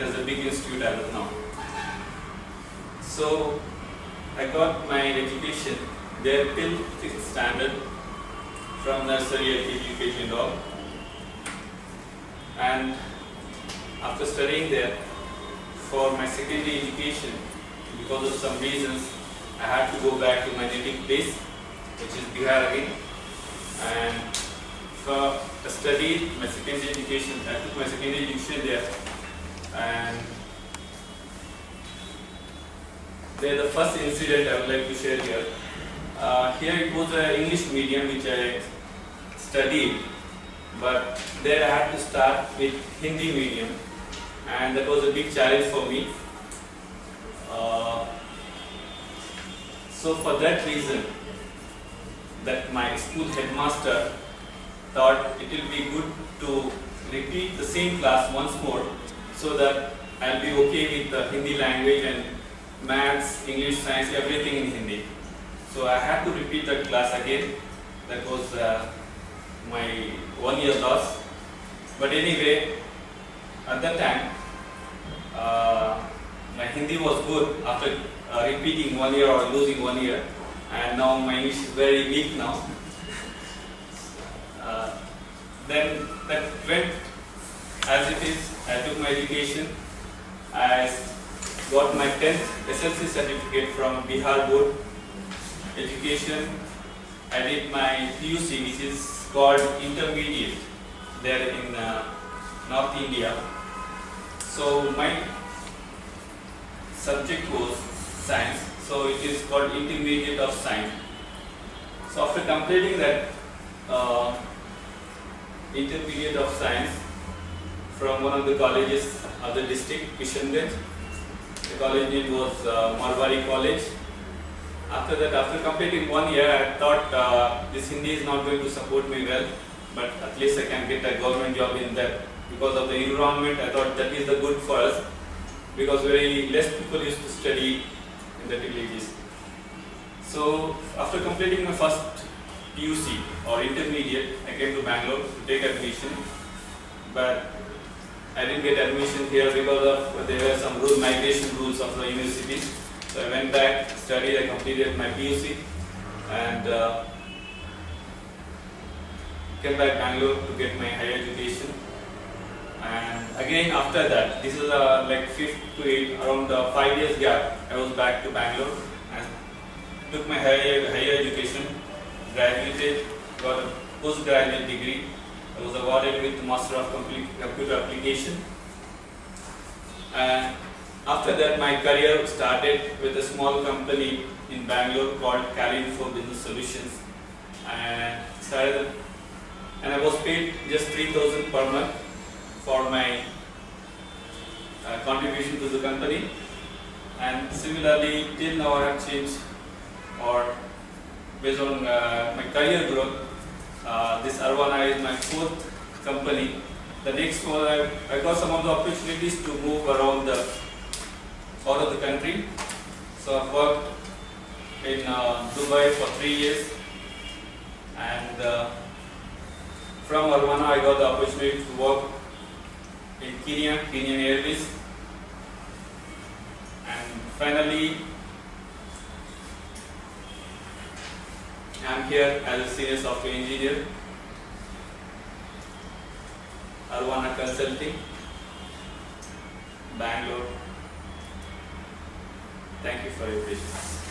it is a big institute as of now. So I got my education there till 6th standard, from nursery, LKG, UKG and all. And after studying there, for my secondary education, because of some reasons, I had to go back to my native place, which is Bihar again. And for studied my secondary education, I took my secondary education there. And there the first incident I would like to share here. Here it was an English medium which I studied, but there I had to start with Hindi medium, and that was a big challenge for me. So for that reason, that my school headmaster thought it will be good to repeat the same class once more, so that I'll be okay with the Hindi language and maths, English, science, everything in Hindi. So I had to repeat that class again. That was my 1 year loss. But anyway, at that time, my Hindi was good after repeating 1 year or losing 1 year, and now my English is very weak now. Then that went as it is. I took my education. I got my 10th SLC certificate from Bihar Board Education. I did my PUC, which is called intermediate, there in North India. So my subject was science, so it is called intermediate of science. So after completing that intermediate of science from one of the colleges of the district, Kishanganj, the college name was Marwari College. After that, after completing 1 year, I thought this Hindi is not going to support me well, but at least I can get a government job in that. Because of the environment, I thought that is the good for us, because very less people used to study in the villages. So after completing my first PUC or intermediate, I came to Bangalore to take admission, but I didn't get admission here because of there were some migration rules of the universities. So I went back, studied, I completed my PUC, and came back Bangalore to get my higher education. And again after that, this is like 5th to 8th, around 5 years gap, I was back to Bangalore and took my higher education, graduated, got a postgraduate degree. I was awarded with Master of Computer Application. And after that, my career started with a small company in Bangalore called Calinfo Business Solutions, and I was paid just 3,000 per month for my contribution to the company. And similarly, till now I have changed, or based on my career growth, this Arvana is my 4th company. The next one, I got some of the opportunities to move around all of the country. So I've worked in Dubai for 3 years, and from Arvana I got the opportunity to work in Kenyan Airways, and finally I'm here as a senior software engineer, Arvana Consulting, Bangalore. Thank you for your patience.